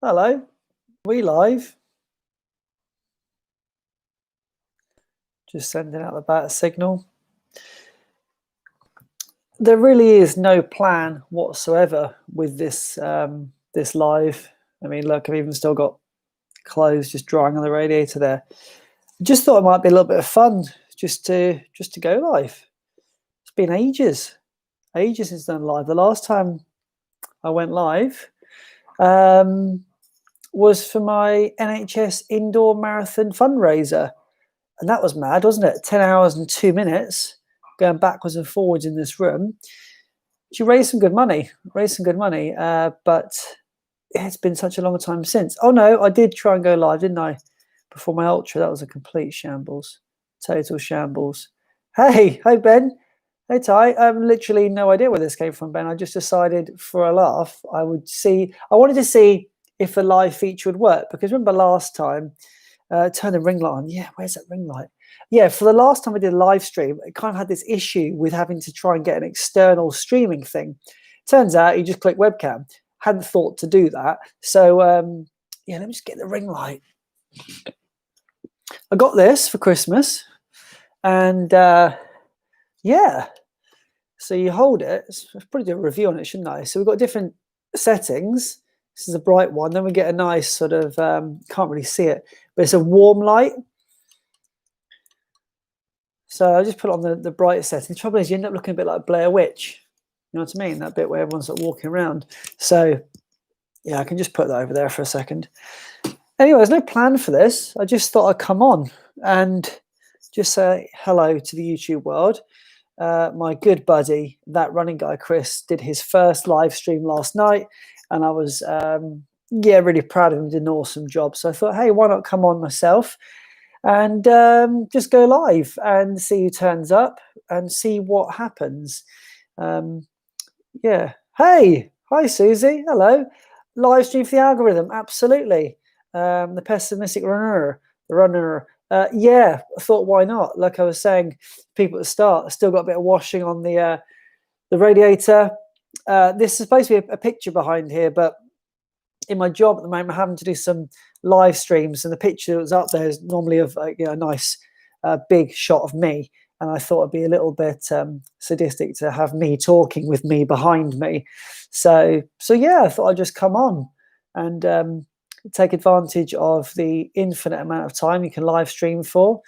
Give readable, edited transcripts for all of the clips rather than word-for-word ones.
Hello, we live. Just sending out the bat signal. There really is no plan whatsoever with this live. I mean, look, I've even still got clothes just drying on the radiator there. Just thought it might be a little bit of fun just to go live. It's been ages since I've done live. The last time I went live was for my NHS indoor marathon fundraiser. And that was mad, wasn't it? 10 hours and 2 minutes going backwards and forwards in this room. She raised some good money, but it's been such a long time since. Oh no, I did try and go live, didn't I? Before my ultra, that was a complete shambles, total shambles. Hey, Ben. Hey, Ty. I have literally no idea where this came from, Ben. I just decided for a laugh, I wanted to see if a live feature would work, because remember last time, turn the ring light on. Yeah, where's that ring light? Yeah, for the last time I did a live stream, it kind of had this issue with having to try and get an external streaming thing. Turns out you just click webcam. Hadn't thought to do that. So, yeah, let me just get the ring light. I got this for Christmas. And, yeah. So you hold it. I'll probably do a review on it, shouldn't I? So we've got different settings. This is a bright one. Then we get a nice sort of, can't really see it, but it's a warm light. So I just put it on the brightest setting. The trouble is you end up looking a bit like Blair Witch. You know what I mean? That bit where everyone's sort of walking around. So yeah, I can just put that over there for a second. Anyway, there's no plan for this. I just thought I'd come on and just say hello to the YouTube world. My good buddy, that running guy, Chris, did his first live stream last night. And I was, really proud of him. He did an awesome job. So I thought, hey, why not come on myself and just go live and see who turns up and see what happens. Yeah. Hey, hi, Susie. Hello. Live stream for the algorithm. Absolutely. The pessimistic runner, yeah, I thought, why not? Like I was saying, people at the start still got a bit of washing on the radiator. This is supposed to be a picture behind here, but in my job at the moment, I'm having to do some live streams, and the picture that was up there is normally of a nice big shot of me. And I thought it'd be a little bit sadistic to have me talking with me behind me. So yeah, I thought I'd just come on and take advantage of the infinite amount of time you can live stream for.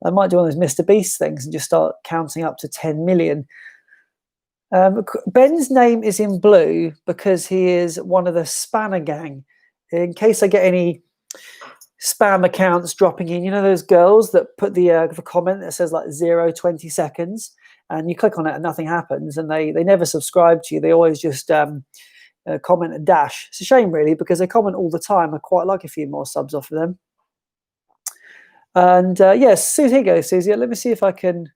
I might do one of those Mr. Beast things and just start counting up to 10 million. Ben's name is in blue because he is one of the spammer gang. In case I get any spam accounts dropping in, you know those girls that put the comment that says like 20 seconds, and you click on it and nothing happens, and they never subscribe to you. They always just comment and dash. It's a shame really, because they comment all the time. I quite like a few more subs off of them. And yes, Susie, here you go, Susie. Let me see if I can.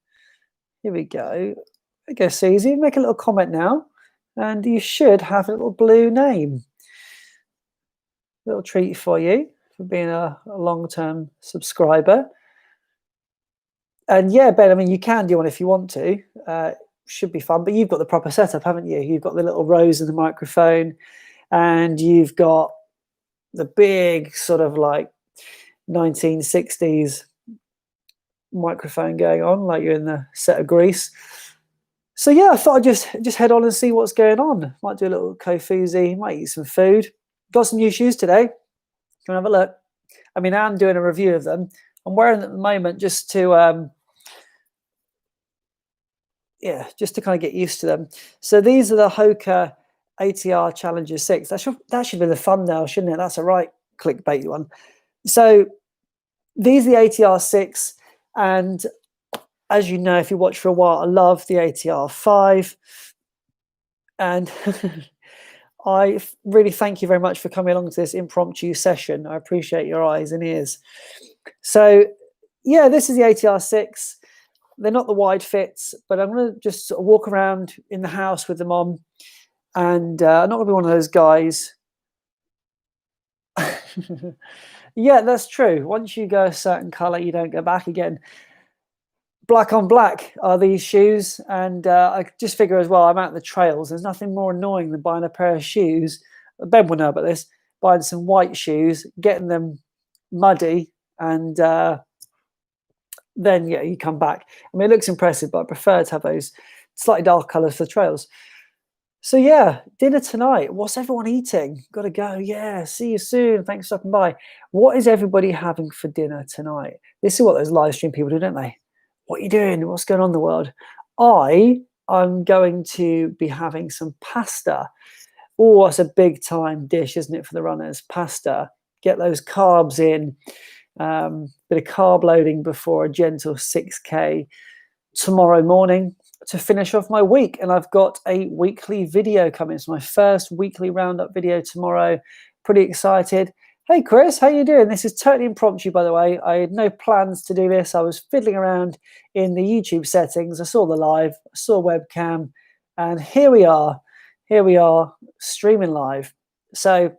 Here we go. Okay, Susie, make a little comment now, and you should have a little blue name. Little treat for you for being a long-term subscriber. And yeah, Ben, I mean, you can do one if you want to. Should be fun, but you've got the proper setup, haven't you? You've got the little rose in the microphone, and you've got the big sort of like 1960s microphone going on, like you're in the set of Grease. So yeah, I thought I'd just head on and see what's going on. Might do a little kofuzi, might eat some food. Got some new shoes today. Can you have a look? I mean, I'm doing a review of them. I'm wearing them at the moment just to just to kind of get used to them. So these are the Hoka ATR Challenger 6. That should be the thumbnail, shouldn't it? That's a right clickbait one. So these are the ATR 6, and as you know, if you watch for a while, I love the ATR 5. And I really thank you very much for coming along to this impromptu session. I appreciate your eyes and ears. So yeah, this is the ATR 6. They're not the wide fits, but I'm going to just sort of walk around in the house with them on. And I'm not going to be one of those guys. Yeah, that's true. Once you go a certain color, you don't go back again. Black on black are these shoes, and I just figure as well, I'm out in the trails. There's nothing more annoying than buying a pair of shoes. Ben will know about this. buying some white shoes, getting them muddy, and then, yeah, you come back. I mean, it looks impressive, but I prefer to have those slightly dark colours for the trails. So, yeah, dinner tonight. What's everyone eating? Got to go. Yeah, see you soon. Thanks for stopping by. What is everybody having for dinner tonight? This is what those live stream people do, don't they? What are you doing? What's going on in the world? I'm going to be having some pasta. Oh, it's a big time dish, isn't it, for the runners? Pasta. Get those carbs in. Bit of carb loading before a gentle 6K tomorrow morning to finish off my week. And I've got a weekly video coming. It's my first weekly roundup video tomorrow. Pretty excited. Hey, Chris, how you doing? This is totally impromptu, by the way. I had no plans to do this. I was fiddling around in the YouTube settings. I saw the live, I saw webcam, and here we are. Here we are streaming live. So,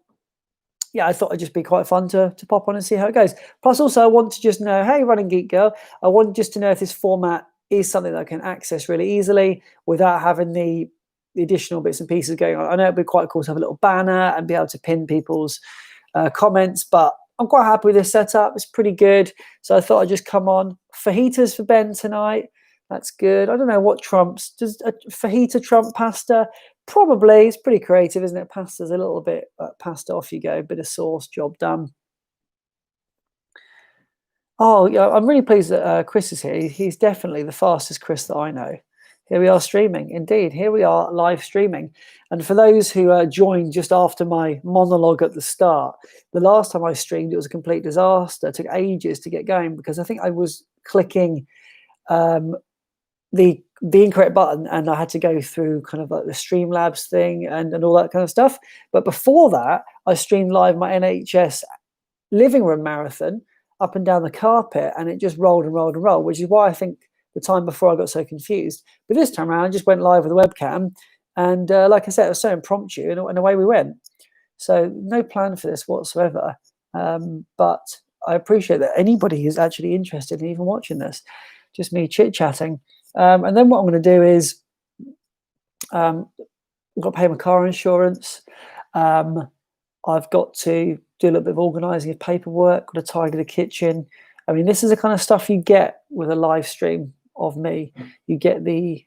yeah, I thought it'd just be quite fun to pop on and see how it goes. Plus, also, I want to just know, hey, Running Geek Girl, I want just to know if this format is something that I can access really easily without having the additional bits and pieces going on. I know it'd be quite cool to have a little banner and be able to pin people's comments, but I'm quite happy with this setup. It's pretty good. So I thought I'd just come on. Fajitas for Ben tonight. That's good. I don't know what trumps. Does a fajita trump pasta? Probably. It's pretty creative, isn't it? Pasta's a little bit pasta, off you go. Bit of sauce, job done. Oh, yeah, I'm really pleased that Chris is here. He's definitely the fastest Chris that I know. Here we are streaming. Indeed, here we are live streaming. And for those who joined just after my monologue at the start, the last time I streamed, it was a complete disaster. It took ages to get going because I think I was clicking the incorrect button, and I had to go through kind of like the Streamlabs thing and all that kind of stuff. But before that, I streamed live my NHS living room marathon up and down the carpet, and it just rolled and rolled and rolled, which is why I think the time before I got so confused. But this time around, I just went live with a webcam, and like I said, it was so impromptu, and away we went. So no plan for this whatsoever. But I appreciate that anybody is actually interested in even watching this. Just me chit-chatting. And then what I'm going to do is I've got to pay my car insurance. I've got to do a little bit of organising of paperwork, got to tidy the kitchen. I mean, this is the kind of stuff you get with a live stream of me. You get the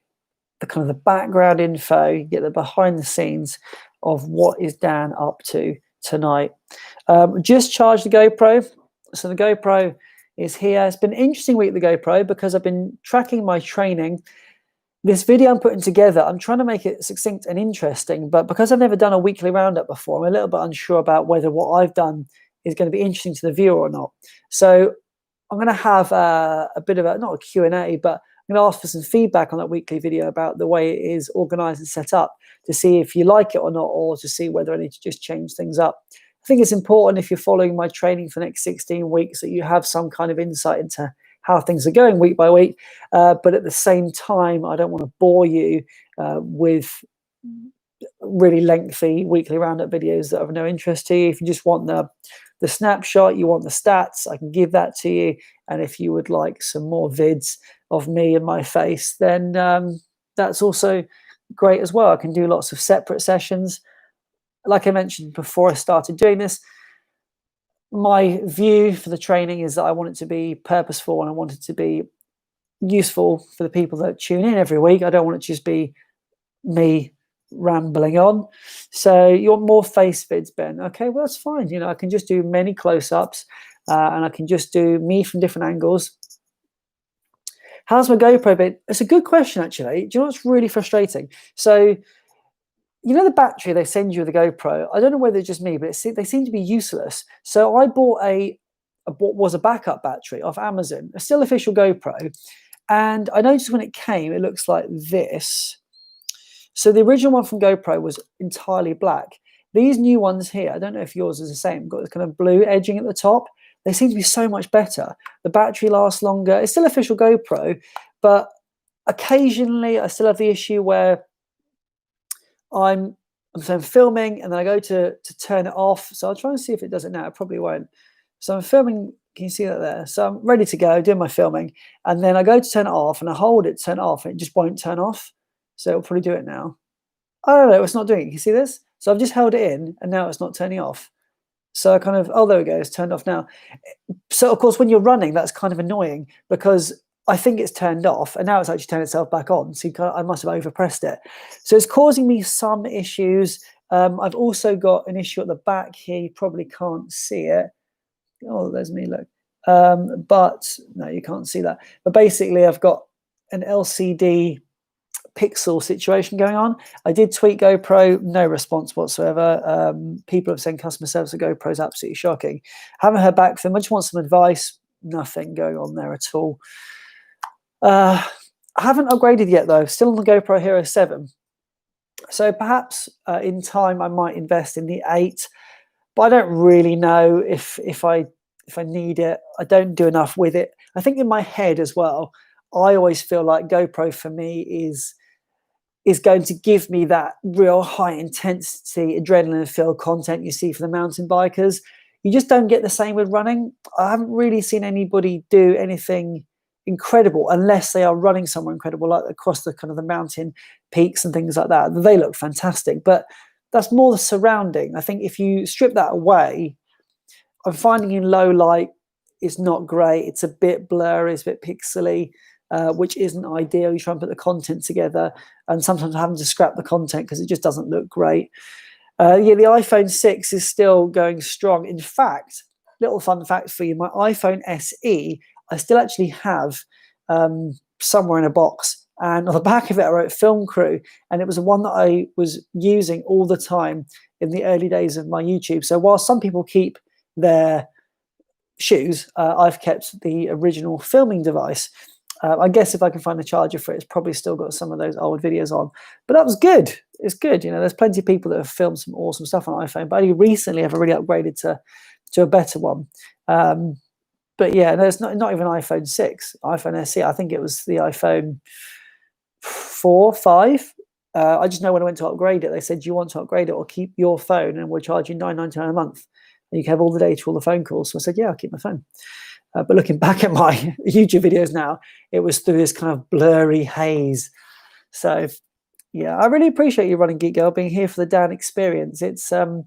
kind of the background info, you get the behind the scenes of what is Dan up to tonight. Just charged the GoPro. So the GoPro is here. It's been an interesting week with the GoPro because I've been tracking my training. This video I'm putting together, I'm trying to make it succinct and interesting, but because I've never done a weekly roundup before, I'm a little bit unsure about whether what I've done is going to be interesting to the viewer or not. So I'm going to have a bit of a, not a Q&A, but I'm going to ask for some feedback on that weekly video about the way it is organized and set up to see if you like it or not, or to see whether I need to just change things up. I think it's important if you're following my training for the next 16 weeks that you have some kind of insight into how things are going week by week. But at the same time, I don't want to bore you with really lengthy weekly roundup videos that are of no interest to you. If you just want the snapshot, you want the stats, I can give that to you. And if you would like some more vids of me and my face, then that's also great as well. I can do lots of separate sessions. Like I mentioned before I started doing this, my view for the training is that I want it to be purposeful and I want it to be useful for the people that tune in every week. I don't want it to just be me rambling on. So you want more face vids, Ben? Okay, well, that's fine. You know, I can just do many close-ups and I can just do me from different angles. How's my GoPro been? It's a good question, actually. Do you know what's really frustrating? So, you know the battery they send you with the GoPro? I don't know whether it's just me, but they seem to be useless. So I bought what was a backup battery off Amazon, a still official GoPro. And I noticed when it came, it looks like this. So the original one from GoPro was entirely black. These new ones here, I don't know if yours is the same, got this kind of blue edging at the top. They seem to be so much better. The battery lasts longer. It's still official GoPro, but occasionally I still have the issue where I'm filming and then I go to turn it off. So I'll try and see if it does it now. It probably won't. So I'm filming. Can you see that there? So I'm ready to go, doing my filming. And then I go to turn it off and I hold it to turn it off and it just won't turn off. So it'll probably do it now. Oh, no, it's not doing it. You see this? So I've just held it in and now it's not turning off. So I kind of, oh, there we go, it's turned off now. So of course, when you're running, that's kind of annoying because I think it's turned off and now it's actually turned itself back on. So I must have overpressed it. So it's causing me some issues. I've also got an issue at the back here. You probably can't see it. Oh, there's me, look. But no, you can't see that. But basically, I've got an LCD pixel situation going on. I did tweet GoPro, no response whatsoever. People have sent customer service to GoPro is absolutely shocking. Haven't heard back from them. I just want some advice. Nothing going on there at all. I haven't upgraded yet though. Still on the GoPro Hero 7. So perhaps in time I might invest in the 8, but I don't really know if I need it. I don't do enough with it. I think in my head as well, I always feel like GoPro for me is going to give me that real high intensity adrenaline filled content you see for the mountain bikers. You just don't get the same with running. I haven't really seen anybody do anything incredible unless they are running somewhere incredible, like across the kind of the mountain peaks and things like that. They look fantastic, but that's more the surrounding. I think if you strip that away, I'm finding in low light it's not great. It's a bit blurry, it's a bit pixely, which isn't ideal. You try and put the content together, and sometimes having to scrap the content because it just doesn't look great. Yeah, the iPhone 6 is still going strong. In fact, little fun fact for you, my iPhone SE, I still actually have somewhere in a box. And on the back of it, I wrote Film Crew. And it was the one that I was using all the time in the early days of my YouTube. So while some people keep their shoes, I've kept the original filming device. I guess if I can find a charger for it, it's probably still got some of those old videos on. But that was good. It's good. You know, there's plenty of people that have filmed some awesome stuff on iPhone, but only recently I've really upgraded to a better one. But yeah, there's not even iPhone 6, iPhone SE. I think it was the iPhone 4, 5. I just know when I went to upgrade it, they said, do you want to upgrade it or keep your phone and we'll charge you $9.99 a month? And you can have all the data, all the phone calls. So I said, yeah, I'll keep my phone. But looking back at my YouTube videos now, it was through this kind of blurry haze. So yeah, I really appreciate you, Running Geek Girl, being here for the Dan experience. It's something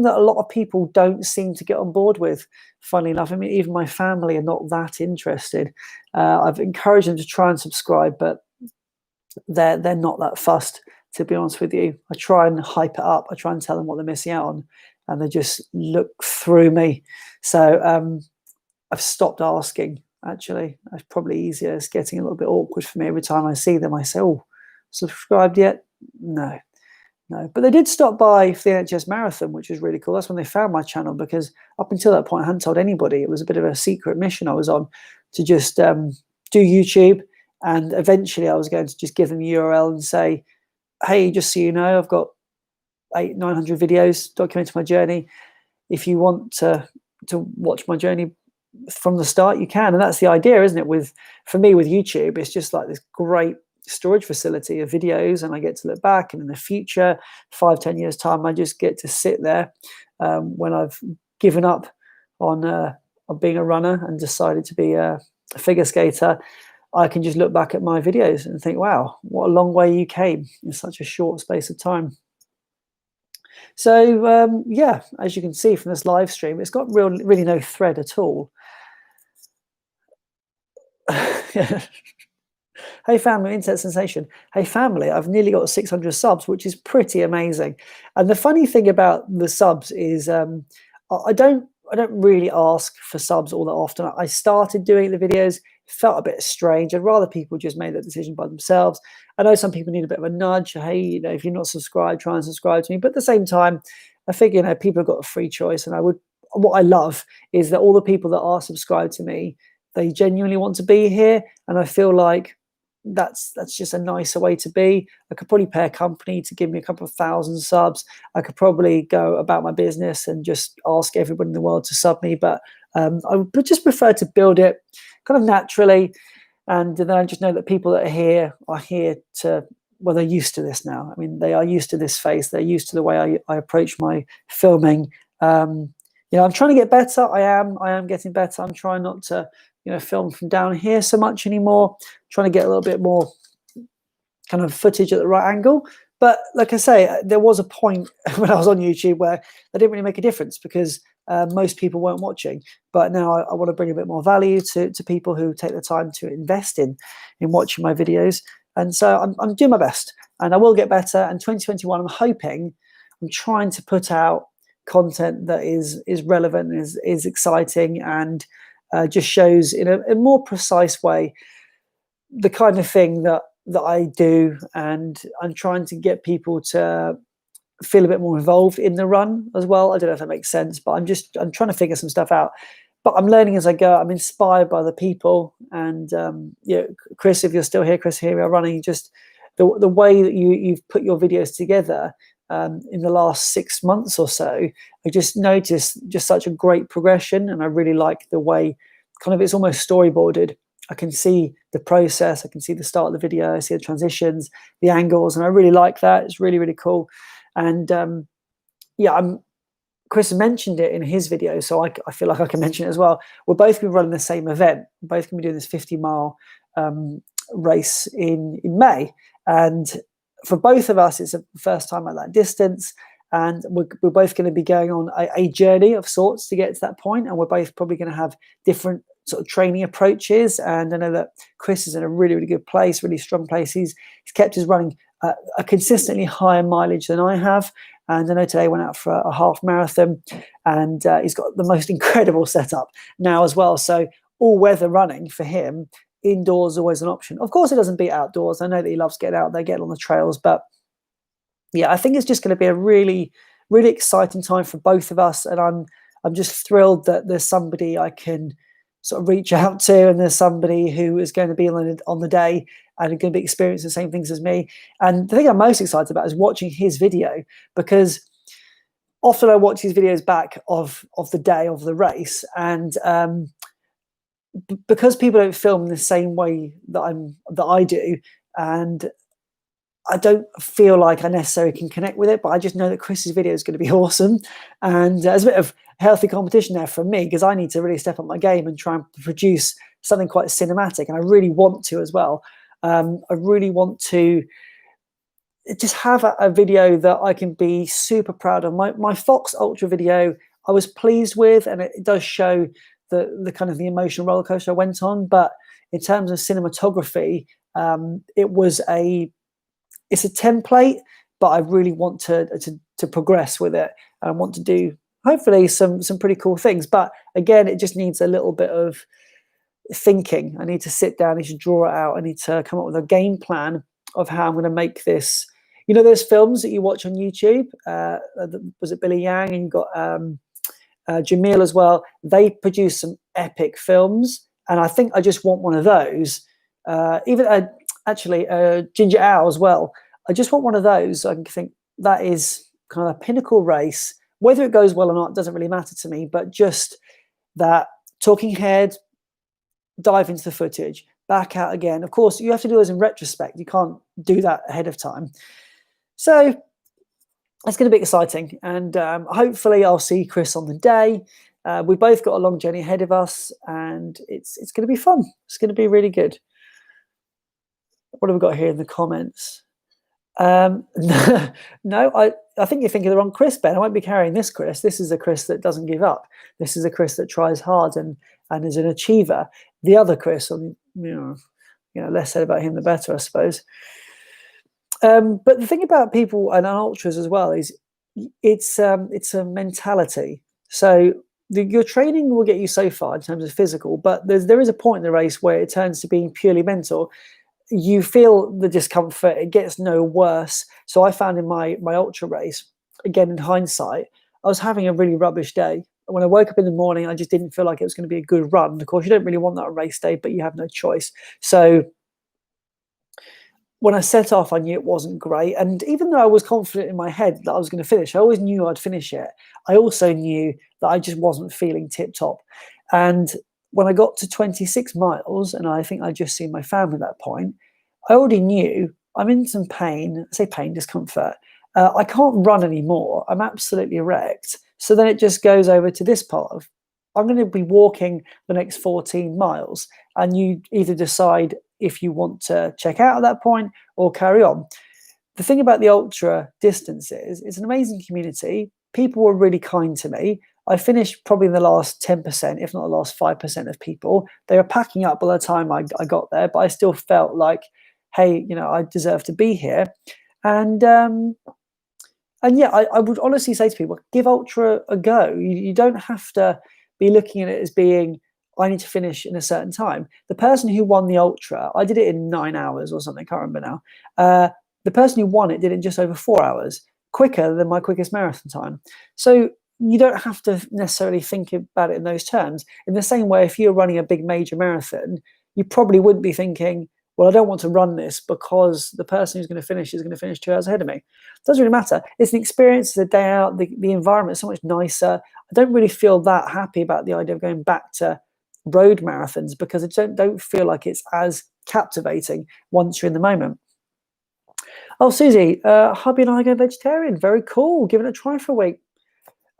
that a lot of people don't seem to get on board with, funnily enough. I mean, even my family are not that interested. I've encouraged them to try and subscribe, but they're not that fussed, to be honest with you. I try and hype it up. I try and tell them what they're missing out on, and they just look through me. So I've stopped asking, actually. It's probably easier. It's getting a little bit awkward for me every time I see them. I say, oh, subscribed yet? No. But they did stop by for the NHS Marathon, which was really cool. That's when they found my channel, because up until that point, I hadn't told anybody. It was a bit of a secret mission I was on to just do YouTube. And eventually I was going to just give them a URL and say, hey, just so you know, I've got 800-900 videos documenting my journey. If you want to watch my journey from the start, you can. And that's the idea, isn't it? For me with YouTube, it's just like this great storage facility of videos, and I get to look back, and in the future, 5-10 years time, I just get to sit there when I've given up on being a runner and decided to be a figure skater. I can just look back at my videos and think, wow, what a long way you came in such a short space of time. So yeah, as you can see from this live stream, it's got really no thread at all. Hey family, internet sensation. Hey family, I've nearly got 600 subs, which is pretty amazing. And the funny thing about the subs is I don't really ask for subs all that often. I started doing the videos, felt a bit strange. I'd rather people just made that decision by themselves. I know some people need a bit of a nudge. Hey, you know, if you're not subscribed, try and subscribe to me. But at the same time, I figure, you know, people have got a free choice, and what I love is that all the people that are subscribed to me, they genuinely want to be here, and I feel like that's just a nicer way to be. I could probably pay a company to give me a couple of thousand subs. I could probably go about my business and just ask everybody in the world to sub me, but I would just prefer to build it kind of naturally, and then I just know that people that are here to, well, they're used to this now. I mean, they are used to this face. They're used to the way I approach my filming. You know, I'm trying to get better. I am getting better. I'm trying not to, you know, film from down here so much anymore. Trying to get a little bit more kind of footage at the right angle. But like I say, there was a point when I was on YouTube where that didn't really make a difference, because most people weren't watching. But now I want to bring a bit more value to people who take the time to invest in watching my videos. And so I'm doing my best, and I will get better. And 2021, I'm trying to put out content that is relevant, is exciting, and just shows in a more precise way the kind of thing that I do. And I'm trying to get people to feel a bit more involved in the run as well. I don't know if that makes sense, but I'm trying to figure some stuff out. But I'm learning as I go. I'm inspired by the people, and Chris, if you're still here, Chris, here we are running. Just the way that you've put your videos together in the last 6 months or so, I just noticed just such a great progression, and I really like the way kind of it's almost storyboarded. I can see the process. I can see the start of the video. I see the transitions, the angles, and I really like that. It's really, really cool. And Chris mentioned it in his video, so I feel like I can mention it as well. We're both going to be running the same event. We're both going to be doing this 50-mile race in May. And for both of us, it's the first time at that distance. And we're both going to be going on a journey of sorts to get to that point. And we're both probably going to have different sort of training approaches. And I know that Chris is in a really, really good place, really strong place. He's kept his running a consistently higher mileage than I have. And I know today went out for a half marathon, and he's got the most incredible setup now as well. So all weather running for him, indoors is always an option. Of course, it doesn't beat outdoors. I know that he loves getting out there, getting on the trails. But yeah, I think it's just going to be a really, really exciting time for both of us. And I'm just thrilled that there's somebody I can sort of reach out to, and there's somebody who is going to be on the day and going to be experiencing the same things as me. And the thing I'm most excited about is watching his video, because often I watch his videos back of the day of the race, and because people don't film the same way that I do, and I don't feel like I necessarily can connect with it, but I just know that Chris's video is going to be awesome. And there's a bit of healthy competition there from me, because I need to really step up my game and try and produce something quite cinematic. And I really want to as well. I really want to just have a video that I can be super proud of. My Fox Ultra video, I was pleased with, and it does show the kind of the emotional roller coaster I went on. But in terms of cinematography, it's a template, but I really want to progress with it. And I want to do hopefully some pretty cool things. But again, it just needs a little bit of thinking. I need to sit down, I need to draw it out, I need to come up with a game plan of how I'm going to make this. You know, those films that you watch on YouTube, was it Billy Yang, and you've got Jamil as well. They produce some epic films, and I think I just want one of those. Even Ginger Owl as well. I just want one of those. I can think that is kind of a pinnacle race. Whether it goes well or not doesn't really matter to me, but just that talking head, dive into the footage, back out again. Of course, you have to do those in retrospect. You can't do that ahead of time. So it's going to be exciting, and hopefully I'll see Chris on the day. We've both got a long journey ahead of us, and it's going to be fun. It's going to be really good. What have we got here in the comments? No, I think you're thinking of the wrong Chris, Ben. I won't be carrying this Chris. This is a Chris that doesn't give up. This is a Chris that tries hard and is an achiever. The other Chris, less said about him, the better, I suppose. But the thing about people and ultras as well is it's a mentality. So your training will get you so far in terms of physical, but there is a point in the race where it turns to being purely mental. You feel the discomfort, it gets no worse. So I found in my ultra race, again in hindsight, I was having a really rubbish day. When I woke up in the morning, I just didn't feel like it was going to be a good run. Of course, you don't really want that on race day, but you have no choice. So when I set off, I knew it wasn't great. And even though I was confident in my head that I was going to finish, I always knew I'd finish it. I also knew that I just wasn't feeling tip-top. And when I got to 26 miles, and I think I'd just seen my family at that point, I already knew I'm in some pain. I say pain, discomfort. I can't run anymore. I'm absolutely wrecked. So then it just goes over to this part of, I'm going to be walking the next 14 miles. And you either decide if you want to check out at that point or carry on. The thing about the ultra distances, it's an amazing community. People were really kind to me. I finished probably in the last 10%, if not the last 5% of people. They were packing up by the time I got there, but I still felt like, hey, I deserve to be here. And yeah, I would honestly say to people, give ultra a go. You don't have to be looking at it as being, I need to finish in a certain time. The person who won the ultra, I did it in 9 hours or something, I can't remember now. The person who won it did it in just over 4 hours, quicker than my quickest marathon time. So you don't have to necessarily think about it in those terms. In the same way, if you're running a big major marathon, you probably wouldn't be thinking, well, I don't want to run this because the person who's going to finish is going to finish 2 hours ahead of me. It doesn't really matter. It's an experience, it's a day out, the environment is so much nicer. I don't really feel that happy about the idea of going back to road marathons because I don't feel like it's as captivating once you're in the moment. Oh, Susie, hubby and I go vegetarian. Very cool. Give it a try for a week.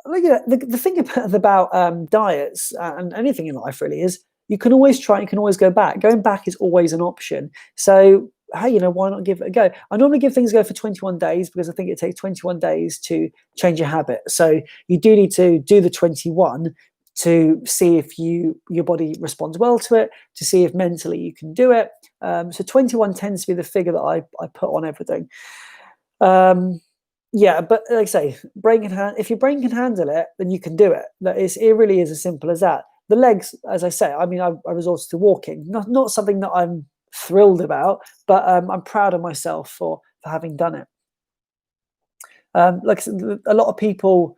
Look at the thing about diets and anything in life really is you can always try, you can always go back. Going back is always an option. So, hey, why not give it a go? I normally give things a go for 21 days because I think it takes 21 days to change your habit. So you do need to do the 21 to see if your body responds well to it, to see if mentally you can do it. So 21 tends to be the figure that I put on everything. Yeah, but like I say, if your brain can handle it, then you can do it. It really is as simple as that. The legs, as I say, I resorted to walking. Not something that I'm thrilled about, but I'm proud of myself for having done it. Like I said, a lot of people,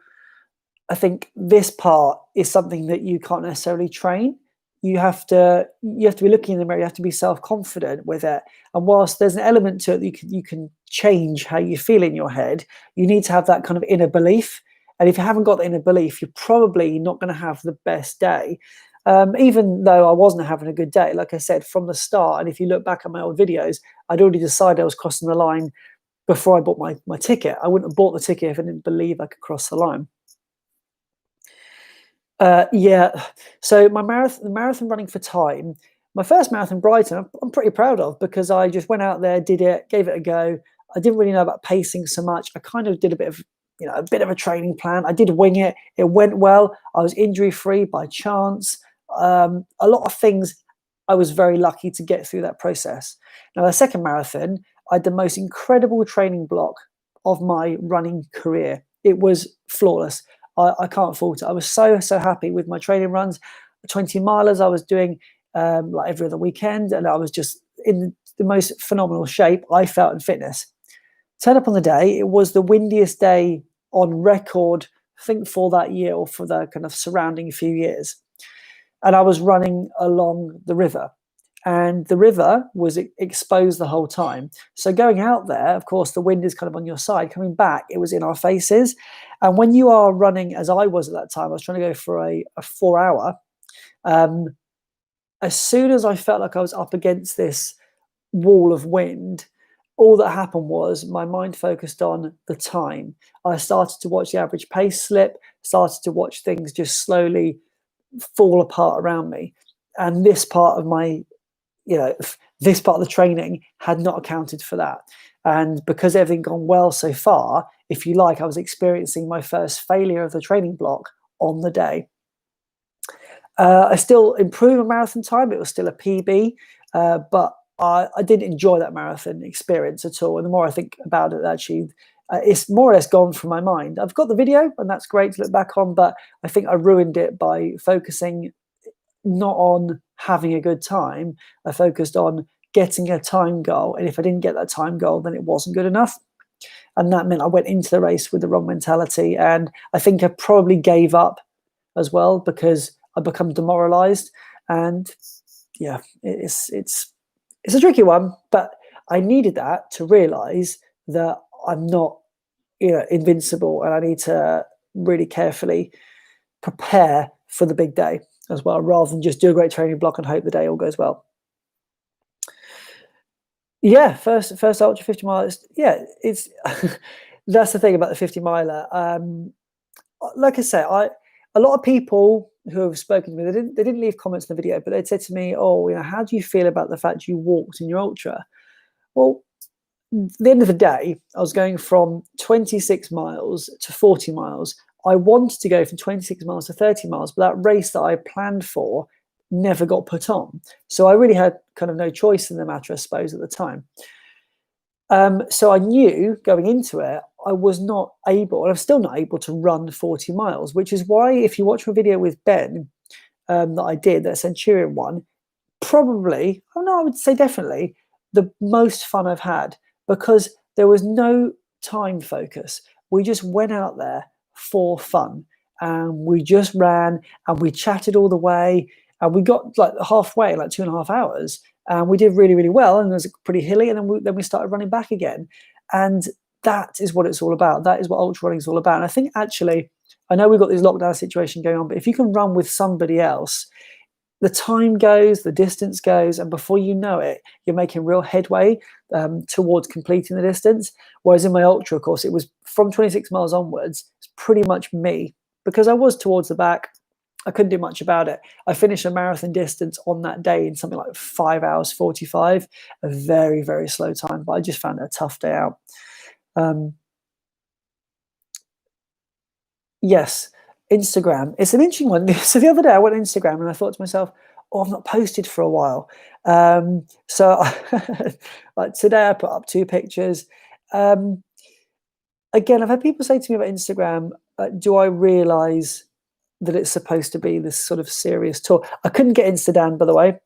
I think this part is something that you can't necessarily train. You have to be looking in the mirror. You have to be self-confident with it. And whilst there's an element to it that you can change how you feel in your head, you need to have that kind of inner belief. And if you haven't got the inner belief, you're probably not going to have the best day. Even though I wasn't having a good day, like I said, from the start, and if you look back at my old videos, I'd already decided I was crossing the line before I bought my ticket. I wouldn't have bought the ticket if I didn't believe I could cross the line. Yeah, so the marathon running for time, my first marathon, Brighton, I'm pretty proud of because I just went out there, did it, gave it a go. I didn't really know about pacing so much. I kind of did a bit of a training plan. I did wing it. It went well. I was injury free by chance. A lot of things, I was very lucky to get through that process. Now, the second marathon, I had the most incredible training block of my running career. It was flawless. I can't fault it. I was so happy with my training runs. 20 milers I was doing like every other weekend, and I was just in the most phenomenal shape I felt in fitness. Turn up on the day, it was the windiest day on record, I think, for that year or for the kind of surrounding few years. And I was running along the river. And the river was exposed the whole time. So going out there, of course, the wind is kind of on your side. Coming back, it was in our faces. And when you are running, as I was at that time, I was trying to go for a 4 hour. As soon as I felt like I was up against this wall of wind, all that happened was my mind focused on the time. I started to watch the average pace slip, started to watch things just slowly fall apart around me. And this part of this part of the training had not accounted for that. And because everything gone well so far, if you like, I was experiencing my first failure of the training block on the day. I still improved a marathon time. It was still a PB, but I didn't enjoy that marathon experience at all. And the more I think about it, actually, it's more or less gone from my mind. I've got the video, and that's great to look back on, but I think I ruined it by focusing not on having a good time. I focused on getting a time goal, and if I didn't get that time goal, then it wasn't good enough. And that meant I went into the race with the wrong mentality, and I think I probably gave up as well because I become demoralized. And yeah, it's a tricky one, but I needed that to realize that I'm not invincible, and I need to really carefully prepare for the big day as well, rather than just do a great training block and hope the day all goes well. Yeah, first ultra 50 miles. Yeah, it's that's the thing about the 50 miler. Like I say, a lot of people who have spoken to me, they didn't leave comments in the video, but they said to me, "Oh, how do you feel about the fact you walked in your ultra?" Well, at the end of the day, I was going from 26 miles to 40 miles I wanted to go from 26 miles to 30 miles, but that race that I planned for never got put on. So I really had kind of no choice in the matter, I suppose, at the time. So I knew going into it, I was not able, and I'm still not able to run 40 miles, which is why if you watch my video with Ben that I did, that Centurion one, probably, oh no, I would say definitely the most fun I've had, because there was no time focus. We just went out there for fun, and we just ran and we chatted all the way, and we got like halfway, like 2.5 hours, and we did really, really well, and it was pretty hilly, and then we started running back again. And that is what it's all about. That is what ultra running is all about. And I think actually, I know we've got this lockdown situation going on, but if you can run with somebody else, the time goes, the distance goes, and before you know it, you're making real headway towards completing the distance. Whereas in my ultra, of course, it was from 26 miles onwards, it's pretty much me, because I was towards the back. I couldn't do much about it. I finished a marathon distance on that day in something like 5 hours 45, a very, very slow time, but I just found it a tough day out. Yes, Instagram. It's an interesting one. So the other day I went on Instagram and I thought to myself, oh, I've not posted for a while. So like today I put up 2 pictures. Again, I've had people say to me about Instagram, do I realize that it's supposed to be this sort of serious tool? I couldn't get Instagram, by the way.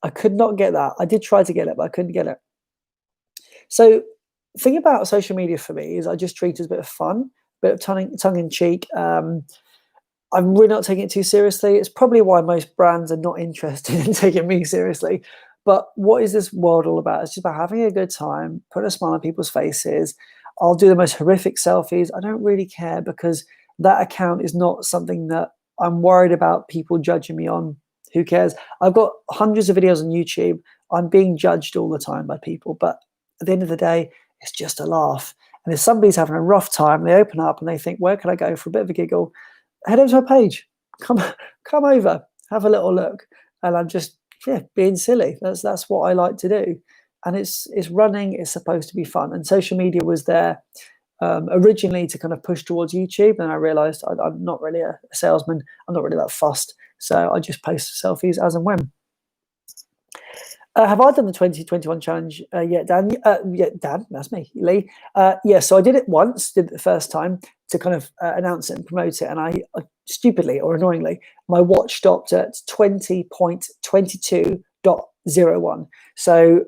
I could not get that. I did try to get it, but I couldn't get it. So the thing about social media for me is I just treat it as a bit of fun, a bit of tongue in cheek. I'm really not taking it too seriously. It's probably why most brands are not interested in taking me seriously. But what is this world all about? It's just about having a good time, putting a smile on people's faces. I'll do the most horrific selfies. I don't really care, because that account is not something that I'm worried about people judging me on. Who cares? I've got hundreds of videos on YouTube. I'm being judged all the time by people. But at the end of the day, it's just a laugh. And if somebody's having a rough time, they open up and they think, where can I go for a bit of a giggle? Head over to my page. Come over, have a little look. And I'm just being silly. That's what I like to do. And it's running. It's supposed to be fun. And social media was there originally to kind of push towards YouTube. And I realized I'm not really a salesman. I'm not really that fussed. So I just post selfies as and when. Have I done the 2021 challenge yet, Dan? Yeah, Dan, that's me, Lee. Yeah, so I did it once, did it the first time to kind of announce it and promote it. And I stupidly or annoyingly, my watch stopped at 20.22.01. So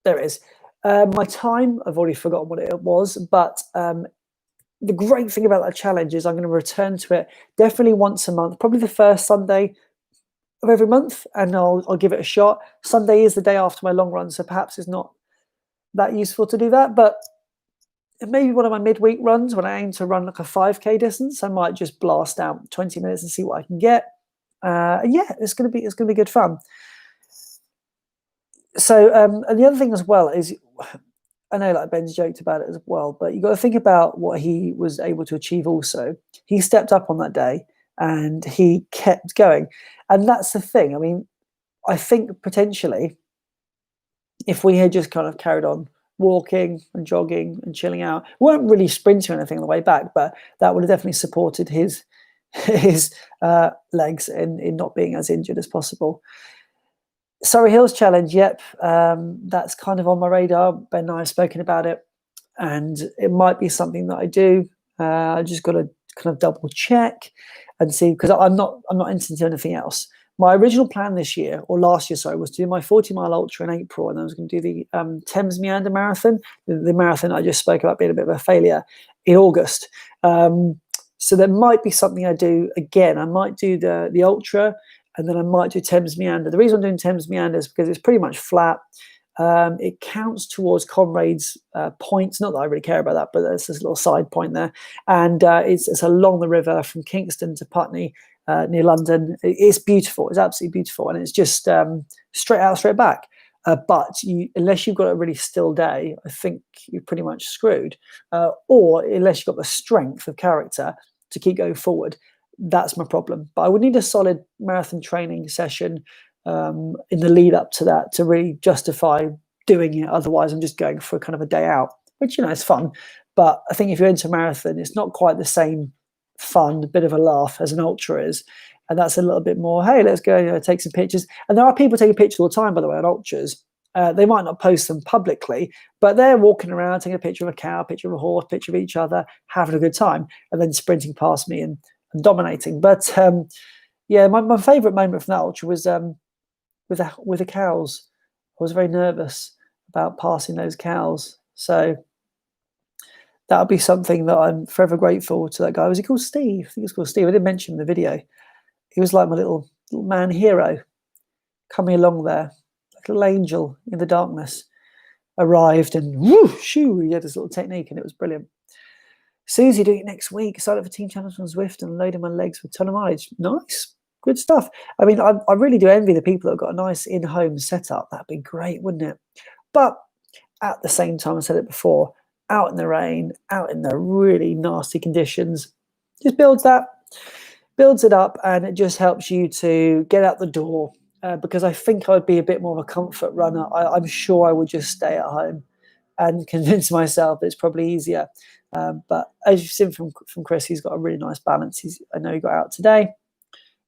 there it is. My time, I've already forgotten what it was, but the great thing about that challenge is I'm going to return to it definitely once a month, probably the first Sunday of every month, and I'll give it a shot. Sunday is the day after my long run, so perhaps it's not that useful to do that, but maybe one of my midweek runs when I aim to run like a 5K distance, I might just blast out 20 minutes and see what I can get. Yeah, it's gonna be good fun. So and the other thing as well is, I know like Ben's joked about it as well, but you got to think about what he was able to achieve also. He stepped up on that day and he kept going. And that's the thing. I mean, I think potentially if we had just kind of carried on walking and jogging and chilling out, we weren't really sprinting or anything on the way back, but that would have definitely supported his legs in not being as injured as possible. Surrey Hills Challenge, yep, that's kind of on my radar. Ben and I have spoken about it, and it might be something that I do. I just got to kind of double check and see, because I'm not into anything else. My original plan this year, or last year, sorry, was to do my 40-mile ultra in April, and I was going to do the Thames Meander Marathon, the marathon I just spoke about being a bit of a failure, in August. So there might be something I do again. I might do the ultra, and then I might do Thames Meander. The reason I'm doing Thames Meander is because it's pretty much flat. It counts towards comrades' points. Not that I really care about that, but there's this little side point there. And it's along the river from Kingston to Putney, near London. It's beautiful. It's absolutely beautiful. And it's just straight out, straight back. But unless you've got a really still day, I think you're pretty much screwed. Or unless you've got the strength of character to keep going forward. That's my problem. But I would need a solid marathon training session in the lead up to that to really justify doing it. Otherwise, I'm just going for kind of a day out, which, is fun. But I think if you're into marathon, it's not quite the same fun, a bit of a laugh as an ultra is. And that's a little bit more, hey, let's go take some pictures. And there are people taking pictures all the time, by the way, on ultras. They might not post them publicly, but they're walking around taking a picture of a cow, picture of a horse, picture of each other, having a good time, and then sprinting past me and dominating. But yeah, my favourite moment from that ultra was with the cows. I was very nervous about passing those cows. So that would be something that I'm forever grateful to that guy. Was he called Steve? I think it's called Steve. I didn't mention in the video. He was like my little man hero coming along there, like a little angel in the darkness. Arrived and whoo, shoo, he had this little technique and it was brilliant. Susie doing it next week. Started for Team Challenge on Zwift and loading my legs with a ton of mileage. Nice. Good stuff. I mean, I really do envy the people that have got a nice in-home setup. That'd be great, wouldn't it? But at the same time, I said it before, out in the rain, out in the really nasty conditions, just builds it up, and it just helps you to get out the door. Because I think I'd be a bit more of a comfort runner. I'm sure I would just stay at home and convince myself it's probably easier. But as you've seen from Chris, he's got a really nice balance. I know he got out today,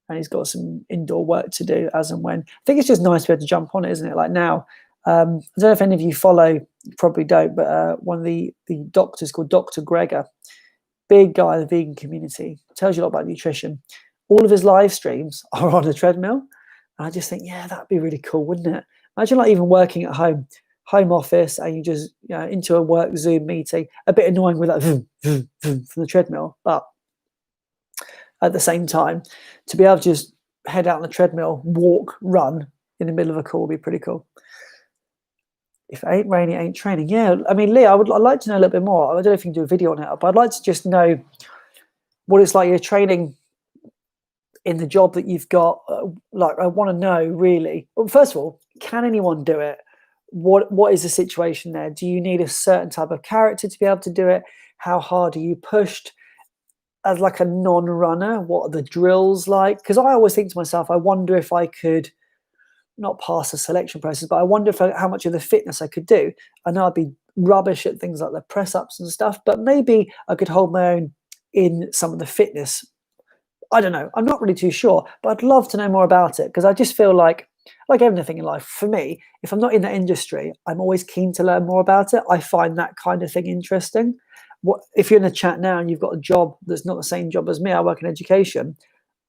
and he's got some indoor work to do as and when. I think it's just nice to be able to jump on it, isn't it? Like now, I don't know if any of you follow, you probably don't, but one of the doctors called Dr. Greger, big guy in the vegan community, tells you a lot about nutrition. All of his live streams are on a treadmill. And I just think, yeah, that'd be really cool, wouldn't it? Imagine like even working at home office, and you just into a work Zoom meeting. A bit annoying with that vroom, vroom, vroom from the treadmill, but at the same time, to be able to just head out on the treadmill, walk, run in the middle of a call would be pretty cool. If it ain't raining, it ain't training. Yeah, I mean, Lee, I'd like to know a little bit more. I don't know if you can do a video on it, but I'd like to just know what it's like you're training in the job that you've got. Like, I want to know really. Well, first of all, can anyone do it? What is the situation there? Do you need a certain type of character to be able to do it? How hard are you pushed? As like a non-runner, what are the drills like? Because I always think to myself, I wonder if I could not pass the selection process, but I wonder how much of the fitness I could do. I know I'd be rubbish at things like the press-ups and stuff, but maybe I could hold my own in some of the fitness. I don't know. I'm not really too sure, but I'd love to know more about it, because I just feel like everything in life, for me, if I'm not in that industry, I'm always keen to learn more about it. I find that kind of thing interesting. If you're in the chat now and you've got a job that's not the same job as me, I work in education,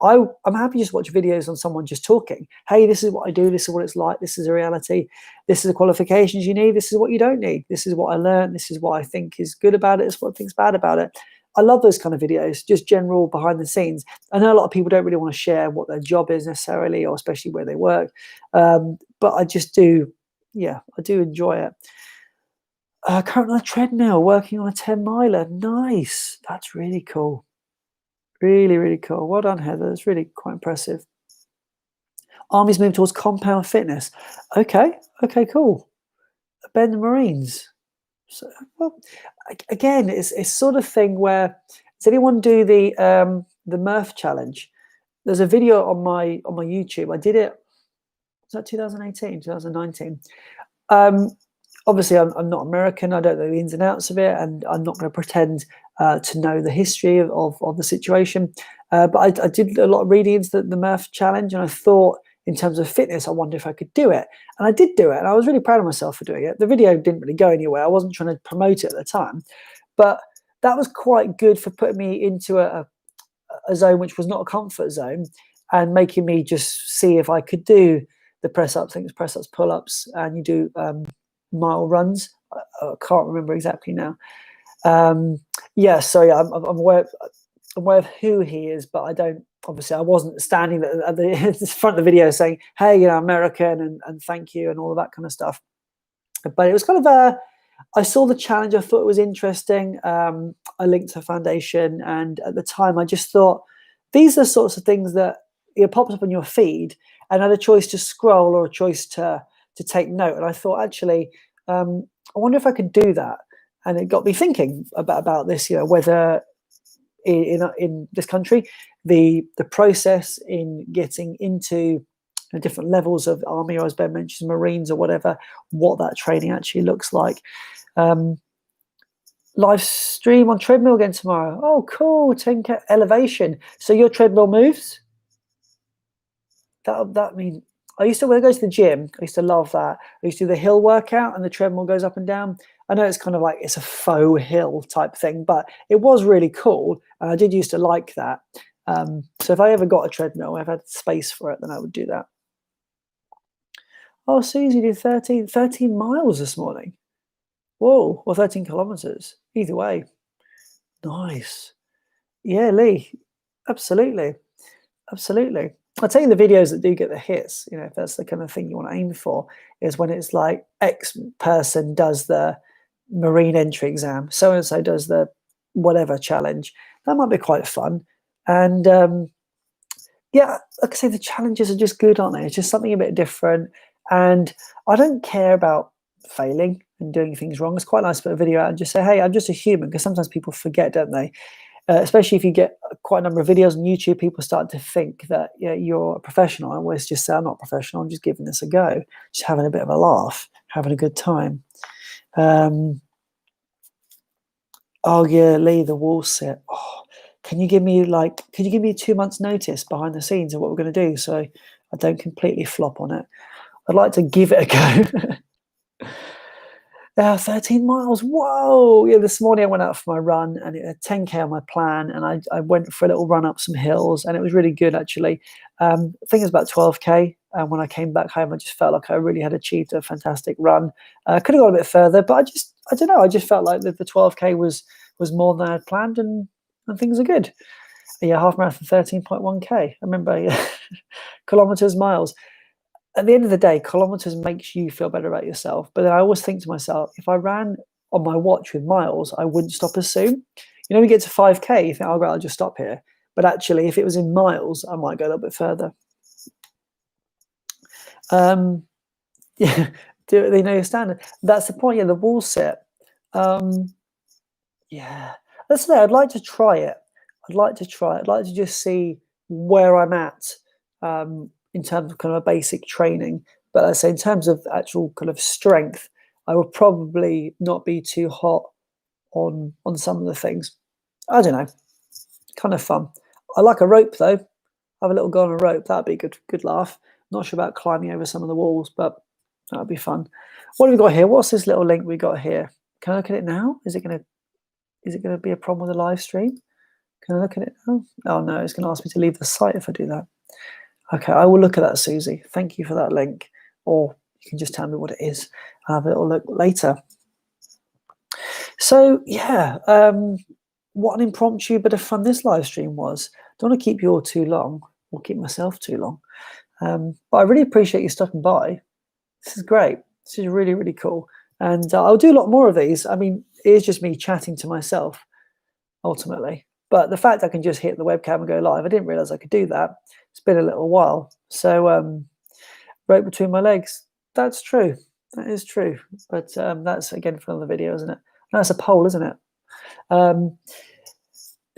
I'm happy to just watch videos on someone just talking. Hey, this is what I do. This is what it's like. This is a reality. This is the qualifications you need. This is what you don't need. This is what I learned. This is what I think is good about it. This is what I think is bad about it. I love those kind of videos, just general behind the scenes. I know a lot of people don't really want to share what their job is necessarily, or especially where they work. But I just do, I do enjoy it. Currently on a treadmill, working on a 10-miler. Nice. That's really cool. Really, really cool. Well done, Heather. That's really quite impressive. Army's moving towards compound fitness. Okay, cool. Ben the Marines. So, well, again, it's sort of thing where, does anyone do the Murph challenge? There's a video on my YouTube. I did it. Was that 2018, 2019? Obviously, I'm not American. I don't know the ins and outs of it, and I'm not going to pretend to know the history of the situation. But I did a lot of reading into the Murph challenge, and I thought, in terms of fitness, I wonder if I could do it. And I did do it, and I was really proud of myself for doing it. The video didn't really go anywhere. I wasn't trying to promote it at the time, but that was quite good for putting me into a zone which was not a comfort zone, and making me just see if I could do the press-ups, pull-ups, and you do mile runs. I can't remember exactly now. I'm aware of who he is, but I don't. Obviously, I wasn't standing at the front of the video saying, "Hey, American," and thank you and all of that kind of stuff. But it was kind of I saw the challenge. I thought it was interesting. I linked to a foundation, and at the time, I just thought these are the sorts of things that it pops up on your feed, and I had a choice to scroll or a choice to take note. And I thought, actually, I wonder if I could do that. And it got me thinking about this. Whether in this country, the process in getting into different levels of army, or as Ben mentioned, Marines or whatever, what that training actually looks like. Live stream on treadmill again tomorrow. Oh, cool. 10K elevation. So your treadmill moves? That mean I used to, when I go to the gym, I used to love that. I used to do the hill workout and the treadmill goes up and down. I know it's kind of like it's a faux hill type thing, but it was really cool. And I did used to like that. So if I ever got a treadmill, if I had space for it, then I would do that. Oh, Susie did 13 miles this morning. Whoa, or 13 kilometers. Either way. Nice. Yeah, Lee. Absolutely. Absolutely. I'll tell you the videos that do get the hits, you know, if that's the kind of thing you want to aim for, is when it's like X person does the marine entry exam, so and so does the whatever challenge. That might be quite fun. And yeah, like I say, the challenges are just good, aren't they? It's just something a bit different. And I don't care about failing and doing things wrong. It's quite nice to put a video out and just say, hey, I'm just a human, because sometimes people forget, don't they? Especially if you get quite a number of videos on YouTube, people start to think that, yeah, you're a professional. I always just say I'm not professional. I'm just giving this a go, just having a bit of a laugh, having a good time. Oh yeah, Lee, the wall set. Oh, can you give me 2 months notice behind the scenes of what we're going to do, so I don't completely flop on it? I'd like to give it a go. 13 miles. Whoa. Yeah, this morning I went out for my run and it had 10K on my plan. And I went for a little run up some hills and it was really good, actually. I think it was about 12K. And when I came back home, I just felt like I really had achieved a fantastic run. Could have gone a bit further, but I don't know. I just felt like the 12K was more than I had planned, and things are good. Yeah, half marathon, 13.1K. I remember kilometers, miles. At the end of the day, kilometers makes you feel better about yourself. But then I always think to myself, if I ran on my watch with miles, I wouldn't stop as soon. You know, we get to 5K, you think, oh, great, I'll just stop here. But actually, if it was in miles, I might go a little bit further. Yeah, do they know your standard? That's the point. Yeah, the wall set. Yeah, let's say I'd like to try it. I'd like to just see where I'm at in terms of kind of a basic training. But I say in terms of actual kind of strength, I would probably not be too hot on some of the things. I don't know, kind of fun. I like a rope though. Have a little go on a rope. That'd be a good laugh. Not sure about climbing over some of the walls, but that'd be fun. What have we got here? What's this little link we got here? Can I look at it now? Is it going to be a problem with the live stream? Can I look at it now? Oh no, it's going to ask me to leave the site if I do that. Okay, I will look at that, Susie. Thank you for that link. Or you can just tell me what it is. I'll have a little look later. So yeah, what an impromptu bit of fun this live stream was. Don't want to keep you all too long, or keep myself too long. But I really appreciate you stopping by. This is great. This is really, really cool. And I'll do a lot more of these. I mean, it is just me chatting to myself, ultimately. But the fact I can just hit the webcam and go live, I didn't realize I could do that. It's been a little while. So right between my legs. That's true. That is true. But that's, again, for another video, isn't it? That's a poll, isn't it?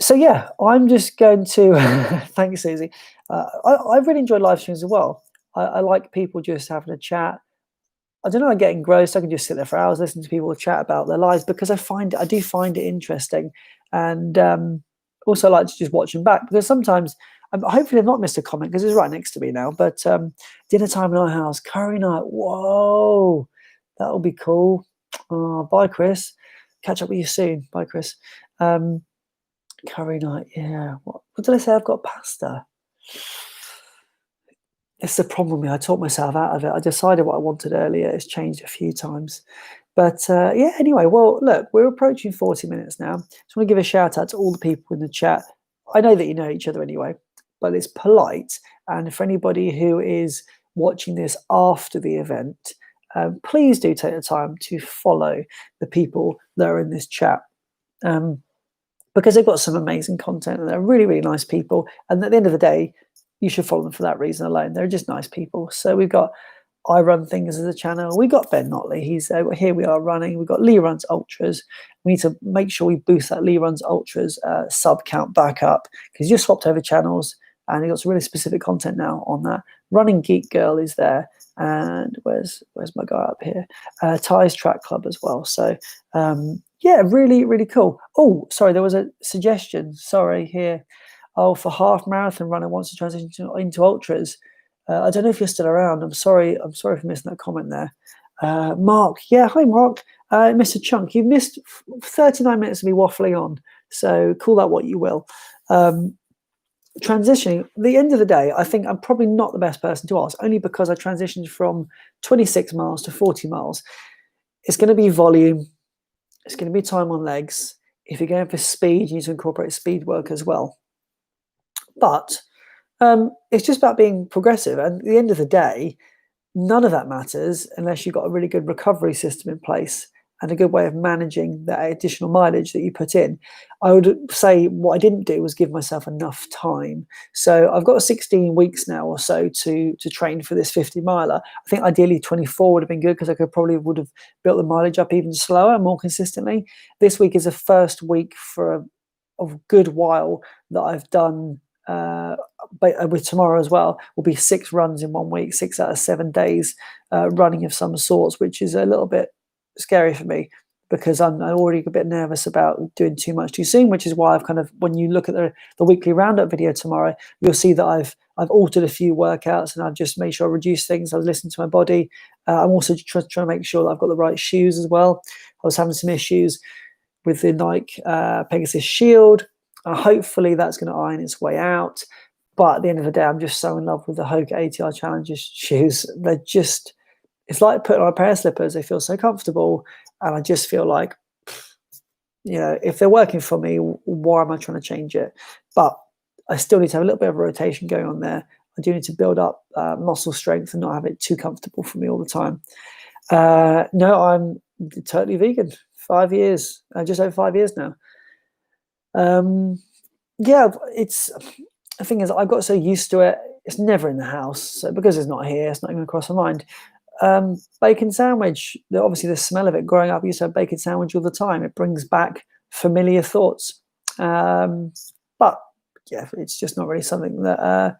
So yeah, I'm just going to thanks, Susie. I really enjoy live streams as well. I like people just having a chat. I don't know, I get engrossed. I can just sit there for hours listening to people chat about their lives, because I do find it interesting. And also like to just watch them back, because sometimes, hopefully I've not missed a comment because it's right next to me now, but dinner time in our house, curry night. Whoa, that'll be cool. Oh, bye, Chris. Catch up with you soon. Bye, Chris. Curry night, yeah. What did I say? I've got pasta. It's the problem with me. I talked myself out of it. I decided what I wanted earlier. It's changed a few times. But yeah, anyway, well, look, we're approaching 40 minutes now. Just want to give a shout out to all the people in the chat. I know that you know each other anyway, but it's polite. And for anybody who is watching this after the event, please do take the time to follow the people that are in this chat. Because they've got some amazing content and they're really, really nice people. And at the end of the day, you should follow them for that reason alone. They're just nice people. So we've got I Run Things as a channel. We got Ben Notley. He's here. We are running. We've got Lee Runs Ultras. We need to make sure we boost that Lee Runs Ultras sub count back up, because you just swapped over channels and he got some really specific content now on that. Running Geek Girl is there. And where's my guy up here? Ty's Track Club as well. So Yeah, really, really cool. Oh, sorry, there was a suggestion. Sorry, here. Oh, for half marathon runner wants to transition into ultras. I don't know if you're still around. I'm sorry. I'm sorry for missing that comment there. Mark, yeah, hi, Mark. Mr. Chunk, you've missed 39 minutes of me waffling on. So call that what you will. Transitioning, at the end of the day, I think I'm probably not the best person to ask, only because I transitioned from 26 miles to 40 miles. It's going to be volume. It's going to be time on legs. If you're going for speed, you need to incorporate speed work as well. But it's just about being progressive. And at the end of the day, none of that matters unless you've got a really good recovery system in place and a good way of managing that additional mileage that you put in. I would say what I didn't do was give myself enough time. So I've got 16 weeks now or so to train for this 50 miler. I think ideally 24 would have been good because I would have built the mileage up even slower, more consistently. This week is the first week for a good while that I've done but with tomorrow as well, will be 6 runs in 1 week, 6 out of 7 days running of some sorts, which is a little bit scary for me because I'm already a bit nervous about doing too much too soon, which is why I've kind of, when you look at the weekly roundup video tomorrow, you'll see that I've altered a few workouts and I've just made sure I reduce things. I was listening to my body. I'm also trying to make sure that I've got the right shoes as well. I was having some issues with the Nike Pegasus Shield. Hopefully that's going to iron its way out. But at the end of the day, I'm just so in love with the Hoka ATR Challenger shoes. They're just, it's like putting on a pair of slippers. They feel so comfortable. And I just feel like, if they're working for me, why am I trying to change it? But I still need to have a little bit of a rotation going on there. I do need to build up muscle strength and not have it too comfortable for me all the time. No, I'm totally vegan. 5 years, just over 5 years now. Yeah, it's, the thing is, I've got so used to it. It's never in the house, so because it's not here, it's not even across my mind. Bacon sandwich. Obviously, the smell of it. Growing up, I used to have bacon sandwich all the time. It brings back familiar thoughts. But yeah, it's just not really something that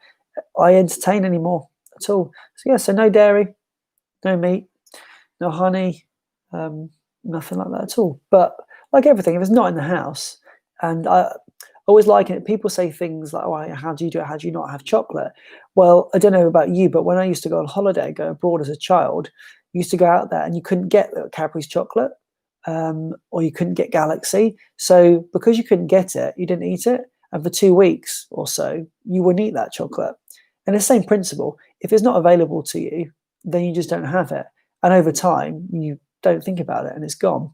I entertain anymore at all. So yeah, so no dairy, no meat, no honey, nothing like that at all. But like everything, if it's not in the house, and I always like it, people say things like, "Oh, how do you do it? How do you not have chocolate?" Well, I don't know about you, but when I used to go on holiday, go abroad as a child, you used to go out there and you couldn't get Cadbury's chocolate, or you couldn't get Galaxy. So because you couldn't get it, you didn't eat it, and for 2 weeks or so, you wouldn't eat that chocolate. And it's the same principle. If it's not available to you, then you just don't have it. And over time, you don't think about it and it's gone.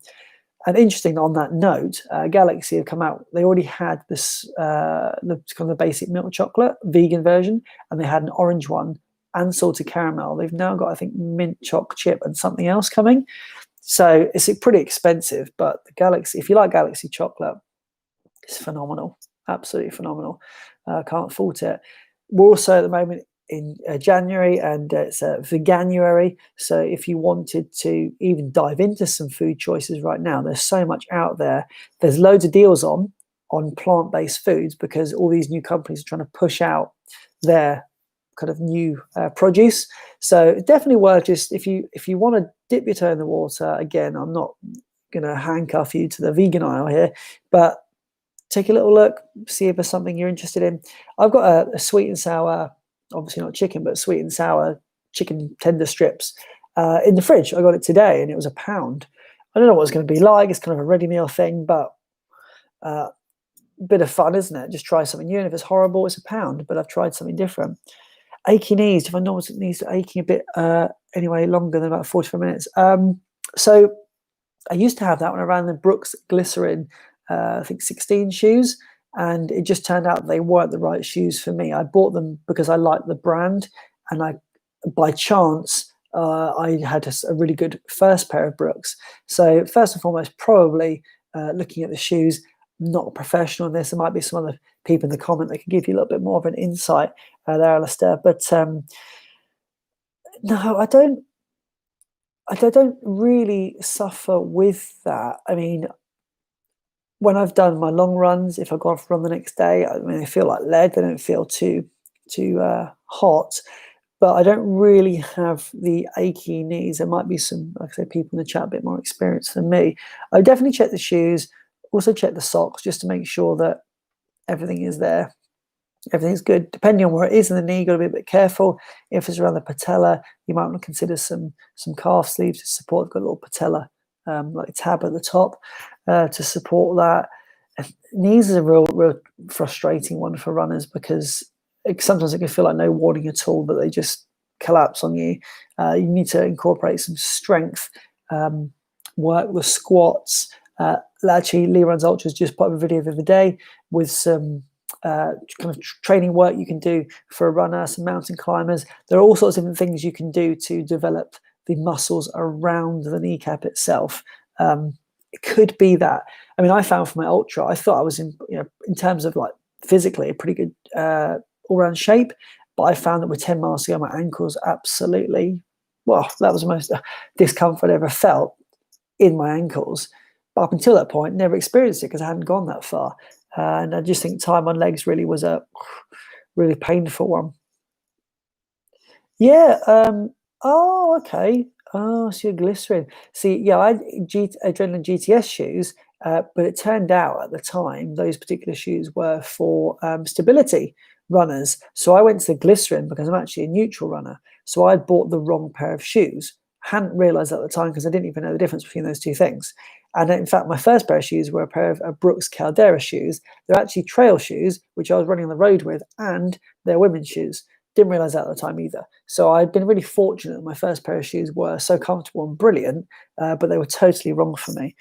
And interesting on that note, Galaxy have come out. They already had this the kind of basic milk chocolate vegan version, and they had an orange one and salted caramel. They've now got, I think, mint choc chip and something else coming. So it's pretty expensive, but the Galaxy, if you like Galaxy chocolate, it's phenomenal, absolutely phenomenal. Can't fault it. We're also at the moment in January, and it's Veganuary. So if you wanted to even dive into some food choices right now, there's so much out there. There's loads of deals on plant-based foods because all these new companies are trying to push out their kind of new produce. So definitely worth, just if you want to dip your toe in the water. Again, I'm not going to handcuff you to the vegan aisle here, but take a little look, see if there's something you're interested in. I've got a sweet and sour, obviously not chicken, but sweet and sour chicken tender strips in the fridge. I got it today and it was £1. I don't know what it's going to be like. It's kind of a ready meal thing, but bit of fun, isn't it? Just try something new. And if it's horrible, it's £1, but I've tried something different. Achy knees, if I know it needs aching a bit anyway, longer than about 45 minutes. So I used to have that when I ran the Brooks Glycerin, I think 16 shoes, and it just turned out they weren't the right shoes for me. I bought them because I liked the brand, and by chance, I had a really good first pair of Brooks. So first and foremost, probably looking at the shoes, not a professional in this. There might be some other people in the comment that can give you a little bit more of an insight there, Alistair. But no, I don't really suffer with that. I mean, when I've done my long runs, if I go off run the next day, I mean, they feel like lead. They don't feel too hot. but I don't really have the achy knees. There might be some, like I say, people in the chat a bit more experienced than me. I definitely check the shoes, also check the socks just to make sure that everything is there. Everything's good. Depending on where it is in the knee, you've got to be a bit careful. If it's around the patella, you might want to consider some calf sleeves to support. They've got a little patella like tab at the top to support that. And knees is a real frustrating one for runners because sometimes it can feel like no warning at all, but they just collapse on you. You need to incorporate some strength, work with squats. Actually, Lee Runs Ultras just put up a video the other day with some kind of training work you can do for a runner, some mountain climbers. There are all sorts of different things you can do to develop the muscles around the kneecap itself. It could be that. I mean, I found for my ultra, I thought I was in terms of like physically a pretty good all-round shape, but I found that with 10 miles to go, my ankles absolutely, well, that was the most discomfort I ever felt in my ankles. But up until that point, never experienced it because I hadn't gone that far. And I just think time on legs really was a really painful one. Yeah. Oh, okay. Oh, so you're glycerin. See, yeah, I had Adrenaline GTS shoes, but it turned out at the time those particular shoes were for stability runners. So I went to the glycerin because I'm actually a neutral runner. So I bought the wrong pair of shoes. Hadn't realized at the time because I didn't even know the difference between those two things. And in fact, my first pair of shoes were a pair of Brooks Caldera shoes. They're actually trail shoes, which I was running on the road with, and they're women's shoes. Didn't realize that at the time either. So I'd been really fortunate that my first pair of shoes were so comfortable and brilliant, but they were totally wrong for me.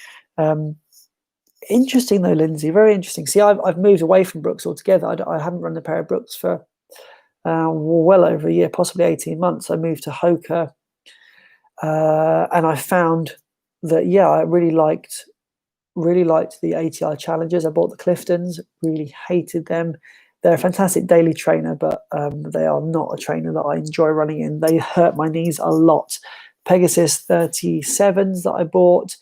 Interesting though, Lindsay, very interesting. See, I've moved away from Brooks altogether. I haven't run a pair of Brooks for well over a year, possibly 18 months. I moved to Hoka, and I found that, yeah, I really liked the ATI Challengers. I bought the Cliftons, really hated them. They're a fantastic daily trainer, but they are not a trainer that I enjoy running in. They hurt my knees a lot. Pegasus 37s that I bought,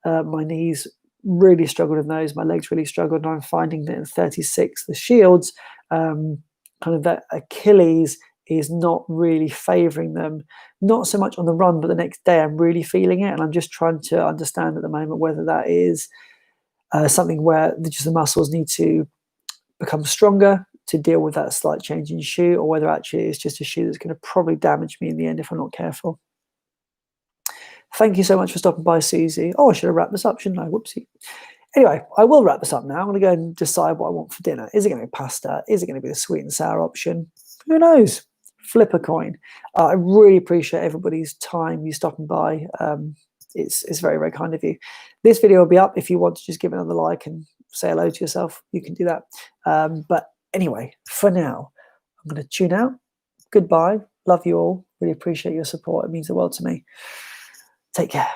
my knees really struggled in those. My legs really struggled. And I'm finding that in 36, the Shields, kind of that Achilles is not really favoring them. Not so much on the run, but the next day I'm really feeling it. And I'm just trying to understand at the moment whether that is something where just the muscles need to become stronger to deal with that slight change in shoe, or whether actually it's just a shoe that's going to probably damage me in the end if I'm not careful. Thank you so much for stopping by, Susie. Oh, I should have wrapped this up, shouldn't I? Whoopsie. Anyway, I will wrap this up now. I'm going to go and decide what I want for dinner. Is it going to be pasta? Is it going to be the sweet and sour option? Who knows? Flip a coin. I really appreciate everybody's time, you stopping by. It's very, very kind of you. This video will be up. If you want to just give another like and say hello to yourself, you can do that. But anyway, for now, I'm going to tune out. Goodbye. Love you all. Really appreciate your support. It means the world to me. Take care.